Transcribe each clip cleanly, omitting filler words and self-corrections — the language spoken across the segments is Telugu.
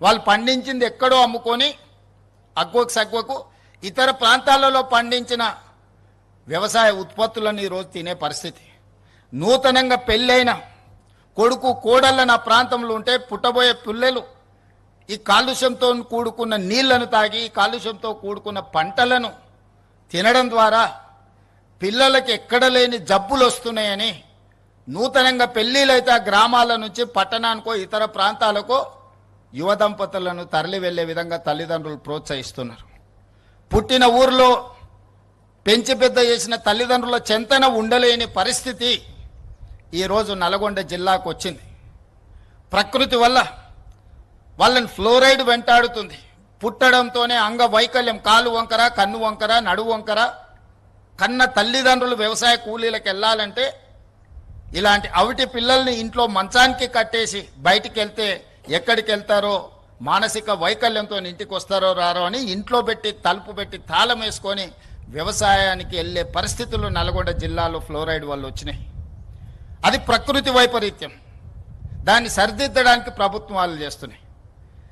వాళ్ళు పండించింది ఎక్కడో అమ్ముకొని అగ్వకు సగ్వకు ఇతర ప్రాంతాలలో పండించిన వ్యవసాయ ఉత్పత్తులను ఈరోజు తినే పరిస్థితి. నూతనంగా పెళ్ళైన కొడుకు కోడళ్ళ నా ప్రాంతంలో ఉంటే పుట్టబోయే పిల్లలు ఈ కాలుష్యంతో కూడుకున్న నీళ్లను తాగి కాలుష్యంతో కూడుకున్న పంటలను తినడం ద్వారా పిల్లలకి ఎక్కడ లేని జబ్బులు వస్తున్నాయని నూతనంగా పెళ్ళిళ్ళైతే ఆ గ్రామాల నుంచి పట్టణానికో ఇతర ప్రాంతాలకో యువ దంపతులను తరలి వెళ్లే విధంగా తల్లిదండ్రులు ప్రోత్సహిస్తున్నారు. పుట్టిన ఊర్లో పెంచి పెద్ద చేసిన తల్లిదండ్రుల చెంతన ఉండలేని పరిస్థితి ఈరోజు నల్గొండ జిల్లాకు వచ్చింది. ప్రకృతి వల్ల వాళ్ళని ఫ్లోరైడ్ వెంటాడుతుంది. పుట్టడంతోనే అంగవైకల్యం, కాలు వంకర, కన్ను వంకర, నడువు వంకర. కన్న తల్లిదండ్రులు వ్యవసాయ కూలీలకు వెళ్ళాలంటే ఇలాంటి అవిటి పిల్లల్ని ఇంట్లో మంచానికి కట్టేసి బయటికి వెళ్తే ఎక్కడికి వెళ్తారో, మానసిక వైకల్యంతో ఇంటికి వస్తారో రారో అని ఇంట్లో పెట్టి తలుపు పెట్టి తాళం వేసుకొని వ్యవసాయానికి వెళ్ళే పరిస్థితులు నల్గొండ జిల్లాలో ఫ్లోరైడ్ వల్ల వచ్చినాయి. అది ప్రకృతి వైపరీత్యం. దాన్ని సరిదిద్దడానికి ప్రభుత్వాలు చేస్తున్నాయి.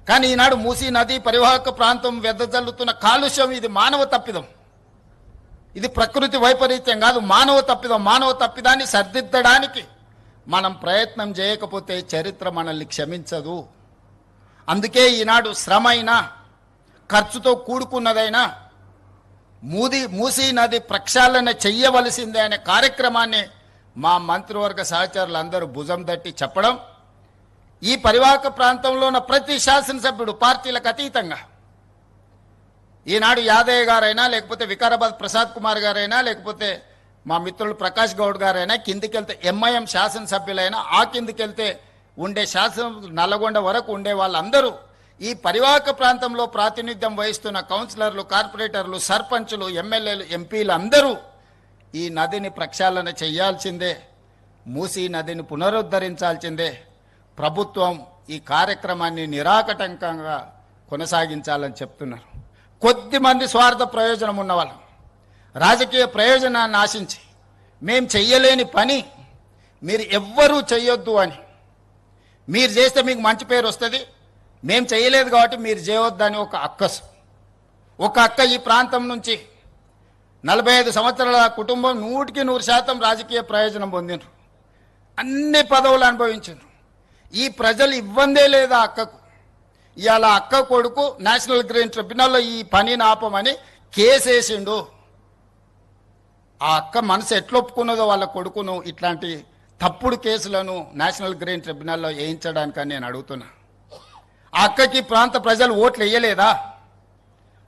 కానీ ఈనాడు మూసీ నది పరివాహక ప్రాంతం వెదజల్లుతున్న కాలుష్యం ఇది మానవ తప్పిదం. ఇది ప్రకృతి వైపరీత్యం కాదు, మానవ తప్పిదం. మానవ తప్పిదాన్ని సరిదిద్దడానికి మనం ప్రయత్నం చేయకపోతే చరిత్ర మనల్ని క్షమించదు. అందుకే ఈనాడు శ్రమ అయినా ఖర్చుతో కూడుకున్నదైనా మూసీ నది ప్రక్షాళన చెయ్యవలసిందే అనే కార్యక్రమాన్ని మా మంత్రివర్గ సహచరులందరూ భుజం తట్టి చెప్పడం, ఈ పరివాహక ప్రాంతంలో ఉన్న ప్రతి శాసనసభ్యుడు పార్టీలకు అతీతంగా, ఈనాడు యాదయ్య గారైనా లేకపోతే వికారాబాద్ ప్రసాద్ కుమార్ గారైనా లేకపోతే మా మిత్రులు ప్రకాష్ గౌడ్ గారైనా, కిందికెళ్తే ఎంఐఎం శాసనసభ్యులైనా, ఆ కిందికెళ్తే ఉండే నల్లగొండ వరకు ఉండే వాళ్ళందరూ ఈ పరివాహక ప్రాంతంలో ప్రాతినిధ్యం వహిస్తున్న కౌన్సిలర్లు, కార్పొరేటర్లు, సర్పంచులు, ఎమ్మెల్యేలు, ఎంపీలు అందరూ ఈ నదిని ప్రక్షాళన చేయాల్సిందే, మూసీ నదిని పునరుద్ధరించాల్సిందే. ప్రభుత్వం ఈ కార్యక్రమాన్ని నిరాకటంకంగా కొనసాగించాలని చెప్తున్నారు. కొద్దిమంది స్వార్థ ప్రయోజనం ఉన్నవాళ్ళు రాజకీయ ప్రయోజనాన్ని ఆశించి మేము చెయ్యలేని పని మీరు ఎవ్వరూ చెయ్యొద్దు అని, మీరు చేస్తే మీకు మంచి పేరు వస్తుంది, మేము చేయలేదు కాబట్టి మీరు చేయొద్దని ఒక అక్క ఈ ప్రాంతం నుంచి 45 సంవత్సరాల కుటుంబం 100% రాజకీయ ప్రయోజనం పొందిండ్రు, అన్ని పదవులు అనుభవించారు. ఈ ప్రజలు ఇవ్వందే లేదా అక్కకు. ఇవాళ అక్క కొడుకు నేషనల్ గ్రీన్ ట్రిబ్యునల్లో ఈ పనిని ఆపమని కేసేసిండు. ఆ అక్క మనసు ఎట్లొప్పుకున్నదో వాళ్ళ కొడుకును ఇట్లాంటి తప్పుడు కేసులను నేషనల్ గ్రీన్ ట్రిబ్యునల్లో వేయించడానికని నేను అడుగుతున్నా. ఆ అక్కకి ప్రాంత ప్రజలు ఓట్లు వేయలేదా?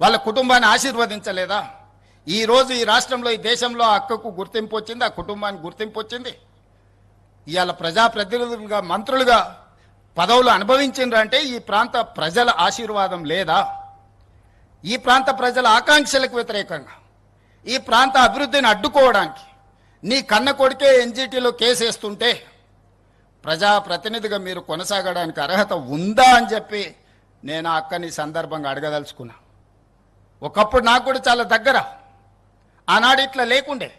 వాళ్ళ కుటుంబాన్ని ఆశీర్వదించలేదా? ఈరోజు ఈ రాష్ట్రంలో, ఈ దేశంలో ఆ అక్కకు గుర్తింపు వచ్చింది, ఆ కుటుంబానికి గుర్తింపు వచ్చింది. ఇవాళ ప్రజాప్రతినిధులుగా, మంత్రులుగా పదవులు అనుభవించిండ్రంటే ఈ ప్రాంత ప్రజల ఆశీర్వాదం లేదా? ఈ ప్రాంత ప్రజల ఆకాంక్షలకు వ్యతిరేకంగా, ఈ ప్రాంత అభివృద్ధిని అడ్డుకోవడానికి నీ కన్న కొడుకే ఎన్జిటిలో కేసేస్తుంటే ప్రజాప్రతినిధిగా మీరు కొనసాగడానికి అర్హత ఉందా అని చెప్పి నేను ఆ అక్కని సందర్భంగా అడగదలుచుకున్నా. ఒకప్పుడు నాకు కూడా చాలా దగ్గర, ఆనాడు ఇట్లా లేకుండే.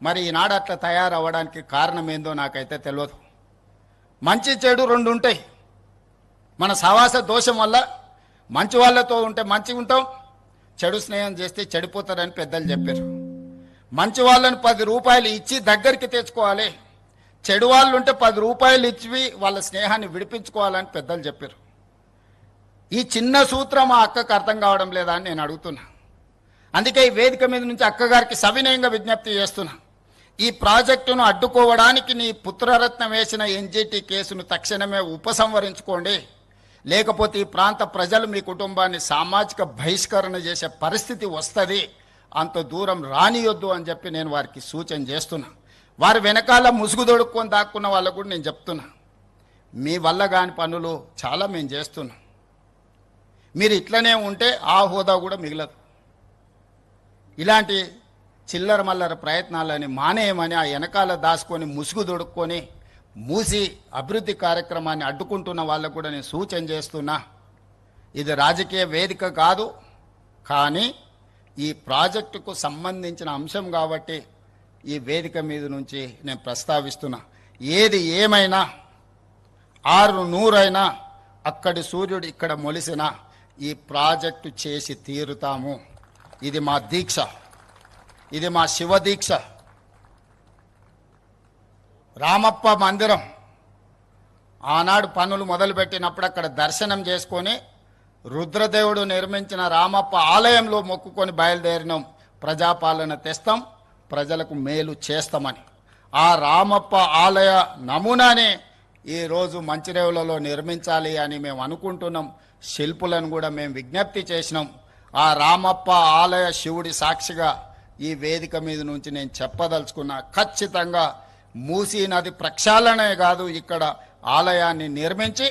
మరి ఈనాడు అట్లా తయారవ్వడానికి కారణం ఏందో నాకైతే తెలియదు. మంచి చెడు రెండు ఉంటాయి. మన సహవాస దోషం వల్ల మంచి వాళ్ళతో ఉంటే మంచిగా ఉంటాం, చెడు స్నేహం చేస్తే చెడిపోతారని పెద్దలు చెప్పారు. మంచి వాళ్ళని 10 రూపాయలు ఇచ్చి దగ్గరికి తెచ్చుకోవాలి, చెడు వాళ్ళు ఉంటే 10 రూపాయలు ఇచ్చి వాళ్ళ స్నేహాన్ని విడిపించుకోవాలని పెద్దలు చెప్పారు. ఈ చిన్న సూత్రం ఆ అక్కకు అర్థం కావడం లేదా అని నేను అడుగుతున్నా. అందుకే ఈ వేదిక మీద నుంచి అక్కగారికి సవినయంగా విజ్ఞప్తి చేస్తున్నా. ఈ ప్రాజెక్టును అడ్డుకోవడానికి నీ పుత్రరత్నం వేసిన ఎన్జిటి కేసును తక్షణమే ఉపసంహరించుకోండి, లేకపోతే ఈ ప్రాంత ప్రజలు మీ కుటుంబాన్ని సామాజిక బహిష్కరణ చేసే పరిస్థితి వస్తుంది, అంత దూరం రానియొద్దు అని చెప్పి నేను వారికి సూచన చేస్తున్నా. వారి వెనకాల ముసుగు దొడుక్కొని దాక్కున్న వాళ్ళకు కూడా నేను చెప్తున్నా, మీ వల్ల కాని పనులు చాలా మేము చేస్తున్నాం. మీరు ఇట్లనే ఉంటే ఆ హోదా కూడా మిగలదు. ఇలాంటి చిల్లర మల్లర ప్రయత్నాలని మానేయమని ఆ వెనకాల దాచుకొని ముసుగు దొడుక్కొని మూసి అభివృద్ధి కార్యక్రమాన్ని అడ్డుకుంటున్న వాళ్ళకు కూడా నేను సూచన చేస్తున్నా. ఇది రాజకీయ వేదిక కాదు, కానీ ఈ ప్రాజెక్టుకు సంబంధించిన అంశం కాబట్టి ఈ వేదిక మీద నుంచి నేను ప్రస్తావిస్తున్నా. ఏది ఏమైనా 600 అయినా అక్కడి సూర్యుడు ఇక్కడ మొలిసిన ఈ ప్రాజెక్టు చేసి తీరుతాము. ఇది మా దీక్ష, ఇది మా శివ దీక్ష. రామప్ప మందిరం ఆనాడు పనులు మొదలుపెట్టినప్పుడు అక్కడ దర్శనం చేసుకొని రుద్రదేవుడు నిర్మించిన రామప్ప ఆలయంలో మొక్కుకొని బయలుదేరినాం. ప్రజాపాలన తెస్తాం, ప్రజలకు మేలు చేస్తామని. ఆ రామప్ప ఆలయ నమూనానే ఈరోజు మంచిరేవులలో నిర్మించాలి అని మేము అనుకుంటున్నాం. శిల్పులను కూడా మేము విజ్ఞప్తి చేసినాం. ఆ రామప్ప ఆలయ శివుడి సాక్షిగా ఈ వేదిక మీద నుంచి నేను చెప్పదలుచుకున్నా, ఖచ్చితంగా మూసీ నది ప్రక్షాళనే కాదు, ఇక్కడ ఆలయాన్ని నిర్మించి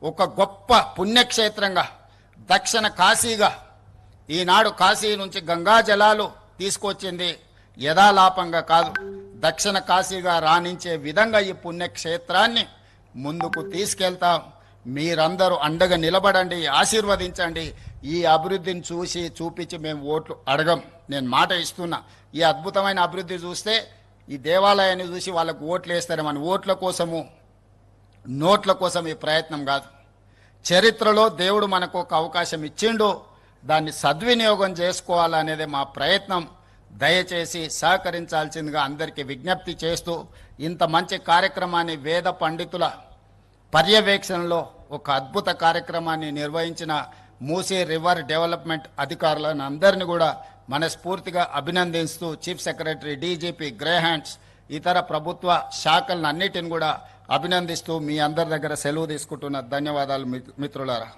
ఒక గొప్ప పుణ్యక్షేత్రంగా, దక్షిణ కాశీగా, ఈనాడు కాశీ నుంచి గంగా జలాలు తీసుకొచ్చింది యథాలాపంగా కాదు, దక్షిణ కాశీగా రాణించే విధంగా ఈ పుణ్యక్షేత్రాన్ని ముందుకు తీసుకెళ్తాం. మీరందరూ అండగా నిలబడండి, ఆశీర్వదించండి. ఈ అభివృద్ధిని చూసి చూపించి మేము ఓట్లు అడగం. నేను మాట ఇస్తున్నా, ఈ అద్భుతమైన అభివృద్ధి చూస్తే ఈ దేవాలయాన్ని చూసి వాళ్ళకు ఓట్లు వేస్తారేమని, ఓట్ల కోసము నోట్ల కోసం ఈ ప్రయత్నం కాదు. చరిత్రలో దేవుడు మనకు ఒక అవకాశం ఇచ్చిండు, దాన్ని సద్వినియోగం చేసుకోవాలనేదే మా ప్రయత్నం. దయచేసి సహకరించాల్సిందిగా అందరికీ విజ్ఞప్తి చేస్తూ, ఇంత మంచి కార్యక్రమాన్ని వేద పండితుల పర్యవేక్షణలో ఒక అద్భుత కార్యక్రమాన్ని నిర్వహించిన మూసీ రివర్ డెవలప్మెంట్ అధికారులను అందరినీ కూడా మనస్ఫూర్తిగా అభినందిస్తూ, chief secretary, DGP, grey hands, ఇతర ప్రభుత్వ శాఖలను అన్నిటిని కూడా అభినందిస్తూ మీ అందరి దగ్గర సెలవు తీసుకుంటున్న ధన్యవాదాలు మిత్రులారా.